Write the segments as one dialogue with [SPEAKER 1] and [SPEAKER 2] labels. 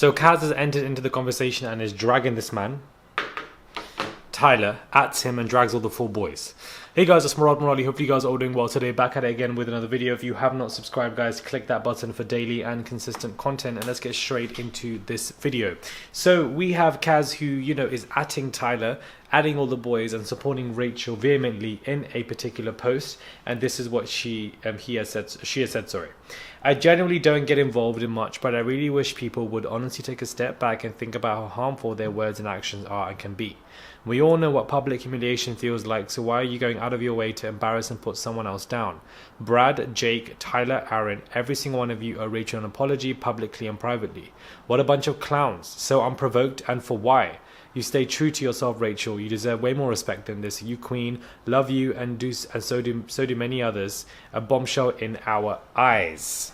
[SPEAKER 1] So Kaz has entered into the conversation and is dragging this man, Tyler, at him and drags all the 4 boys. Hey guys, it's Murad Murali. Hope you guys are all doing well today. Back at it again with another video. If you have not subscribed, guys, click that button for daily and consistent content. And let's get straight into this video. So we have Kaz, who, you know, is atting Tyler, adding all the boys and supporting Rachel vehemently in a particular post. And this is what she has said. I generally don't get involved in much, but I really wish people would honestly take a step back and think about how harmful their words and actions are and can be. We all know what public humiliation feels like, so why are you going out of your way to embarrass and put someone else down? Brad, Jake, Tyler, Aaron, every single one of you owe Rachel an apology publicly and privately. What a bunch of clowns. So unprovoked, and for why? You stay true to yourself, Rachel. You deserve way more respect than this. You queen, love you, and so do many others. A bombshell in our eyes.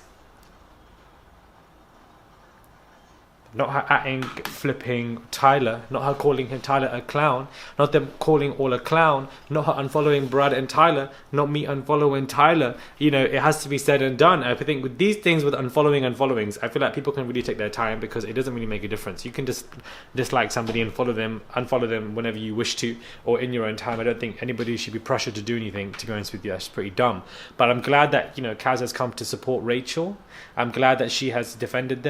[SPEAKER 1] Not her atting, flipping Tyler, not her calling him Tyler a clown, not them calling all a clown, not her unfollowing Brad and Tyler, not me unfollowing Tyler. You know, it has to be said and done. I think with these things, with unfollowing and followings, I feel like people can really take their time because it doesn't really make a difference. You can just dislike somebody and unfollow them whenever you wish to, or in your own time. I don't think anybody should be pressured to do anything, to be honest with you. That's pretty dumb. But I'm glad that, you know, Kaz has come to support Rachel. I'm glad that she has defended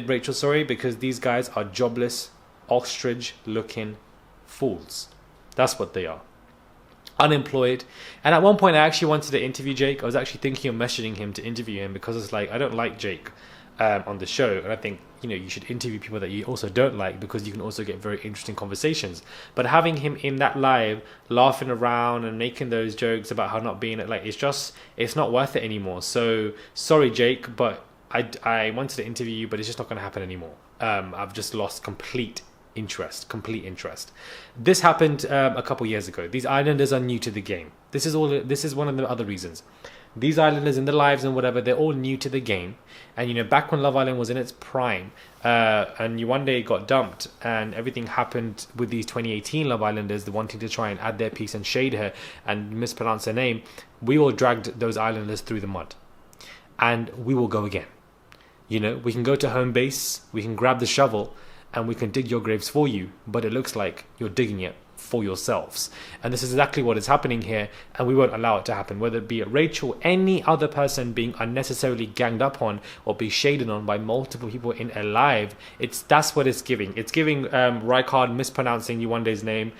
[SPEAKER 1] Rachel, because these guys are jobless, ostrich-looking fools. That's what they are. Unemployed. And at one point, I actually wanted to interview Jake. I was actually thinking of messaging him to interview him because it's like, I don't like Jake on the show. And I think, you know, you should interview people that you also don't like because you can also get very interesting conversations. But having him in that live, laughing around and making those jokes about how not being like, it's not worth it anymore. So sorry, Jake, but I wanted to interview you, but it's just not going to happen anymore. I've just lost complete interest. This happened a couple years ago. These Islanders are new to the game. This is one of the other reasons. These Islanders in the lives and whatever, they're all new to the game. And, you know, back when Love Island was in its prime, and you one day got dumped and everything happened with these 2018 Love Islanders, the wanting to try and add their piece and shade her and mispronounce her name, we all dragged those Islanders through the mud. And we will go again. You know, we can go to home base, we can grab the shovel, and we can dig your graves for you, but it looks like you're digging it for yourselves. And this is exactly what is happening here, and we won't allow it to happen, whether it be Rachel, any other person being unnecessarily ganged up on or be shaded on by multiple people in a live. That's what it's giving. It's giving Rijkaard mispronouncing Yuande's name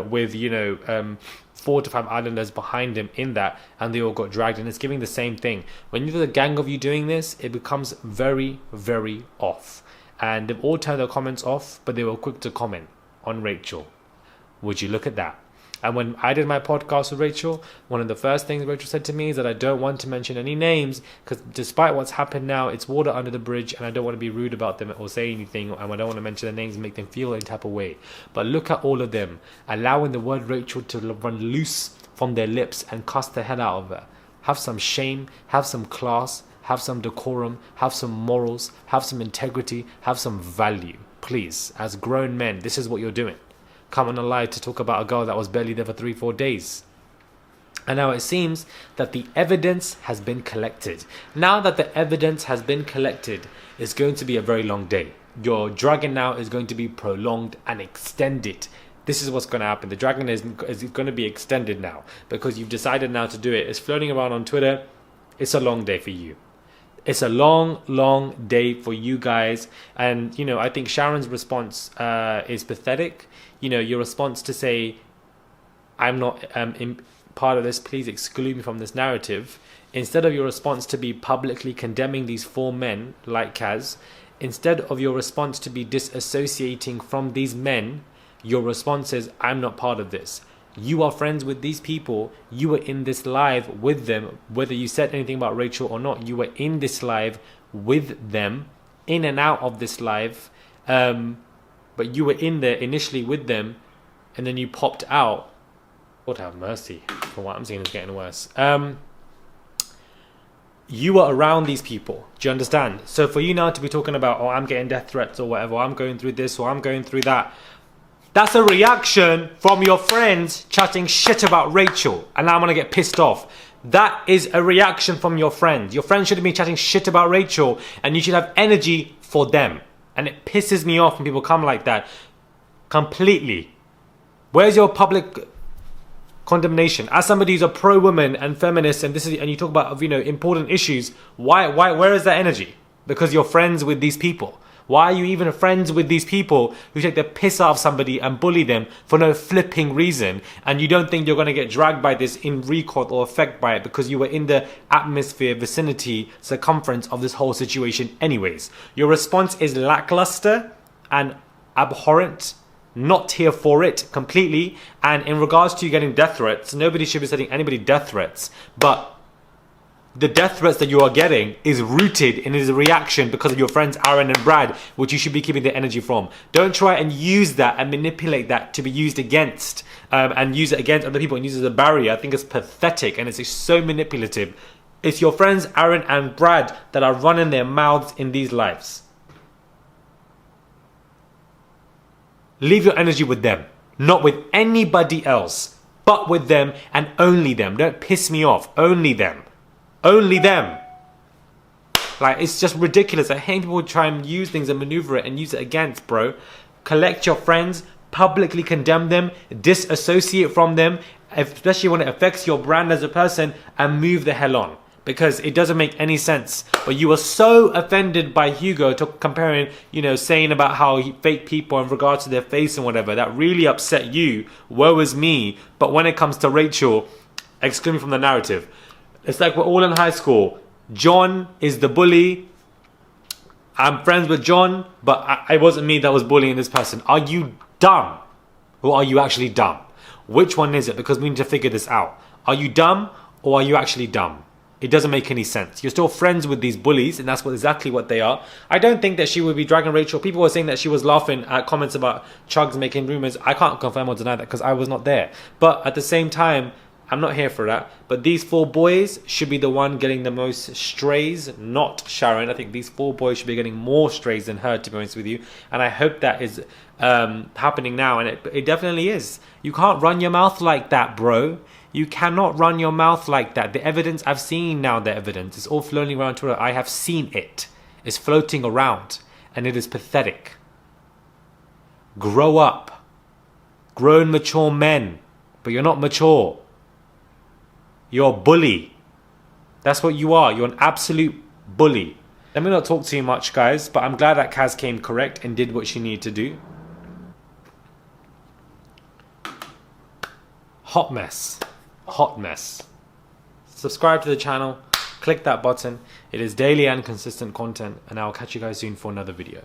[SPEAKER 1] with, you know, 4 to 5 Islanders behind him in that, and they all got dragged, and it's giving the same thing. When you're the gang of you doing this, it becomes very, very off. And they've all turned their comments off, but they were quick to comment on Rachel. Would you look at that? And when I did my podcast with Rachel, one of the first things Rachel said to me is that I don't want to mention any names because despite what's happened now, it's water under the bridge and I don't want to be rude about them or say anything, and I don't want to mention their names and make them feel any type of way. But look at all of them allowing the word Rachel to run loose from their lips and cuss the hell out of her. Have some shame, have some class, have some decorum, have some morals, have some integrity, have some value. Please, as grown men, this is what you're doing. Come on a lie to talk about a girl that was barely there for 3-4 days. And now it seems that the evidence has been collected. Now that the evidence has been collected, it's going to be a very long day. Your dragging now is going to be prolonged and extended. This is what's going to happen. The dragging is going to be extended now because you've decided now to do it. It's floating around on Twitter. It's a long day for you. It's a long, long day for you guys. And, you know, I think Sharon's response is pathetic. You know, your response to say, I'm not part of this, please exclude me from this narrative. Instead of your response to be publicly condemning these 4 men like Kaz, instead of your response to be disassociating from these men, your response is, I'm not part of this. You are friends with these people. You were in this live with them. Whether you said anything about Rachel or not, you were in this live with them, in and out of this live. But you were in there initially with them, and then you popped out. Lord have mercy. From what I'm seeing, it's getting worse. You were around these people. Do you understand? So for you now to be talking about, oh, I'm getting death threats or whatever, I'm going through this or I'm going through that, that's a reaction from your friends chatting shit about Rachel. And now I'm going to get pissed off. That is a reaction from your friends. Your friends shouldn't be chatting shit about Rachel, and you should have energy for them. And it pisses me off when people come like that. Completely. Where's your public condemnation? As somebody who's a pro-woman and feminist, and you talk about, you know, important issues, where is that energy? Because you're friends with these people. Why are you even friends with these people who take the piss out of somebody and bully them for no flipping reason? And you don't think you're going to get dragged by this in recoil or affected by it because you were in the atmosphere, vicinity, circumference of this whole situation anyways. Your response is lackluster and abhorrent. Not here for it completely. And in regards to you getting death threats, nobody should be sending anybody death threats. But the death threats that you are getting is rooted and is a reaction because of your friends Aaron and Brad, which you should be keeping the energy from. Don't try and use that and manipulate that to be used against and use it against other people and use it as a barrier. I think it's pathetic and it's just so manipulative. It's your friends Aaron and Brad that are running their mouths in these lives. Leave your energy with them, not with anybody else, but with them and only them. Don't piss me off. Only them. Only them. Like, it's just ridiculous. I hate people try and use things and maneuver it and use it against, bro. Collect your friends, publicly condemn them, disassociate from them, especially when it affects your brand as a person, and move the hell on. Because it doesn't make any sense. But you were so offended by Hugo to comparing, you know, saying about how fake people in regards to their face and whatever. That really upset you. Woe is me. But when it comes to Rachel, exclude me from the narrative. It's like we're all in high school. John is the bully. I'm friends with John, but it wasn't me that was bullying this person. Are you dumb? Or are you actually dumb? Which one is it? Because we need to figure this out. Are you dumb or are you actually dumb? It doesn't make any sense. You're still friends with these bullies, and that's exactly what they are. I don't think that she would be dragging Rachel. People were saying that she was laughing at comments about Chugs making rumors. I can't confirm or deny that because I was not there. But at the same time, I'm not here for that. But these 4 boys should be the one getting the most strays, not Sharon. I think these 4 boys should be getting more strays than her, to be honest with you. And I hope that is happening now. And it definitely is. You can't run your mouth like that, bro. You cannot run your mouth like that. The evidence, I've seen now the evidence. It's all floating around Twitter. I have seen it. It's floating around. And it is pathetic. Grow up. Grown, mature men. But you're not mature. You're a bully. That's what you are. You're an absolute bully. Let me not talk too much, guys. But I'm glad that Kaz came correct and did what she needed to do. Hot mess. Hot mess. Subscribe to the channel. Click that button. It is daily and consistent content. And I'll catch you guys soon for another video.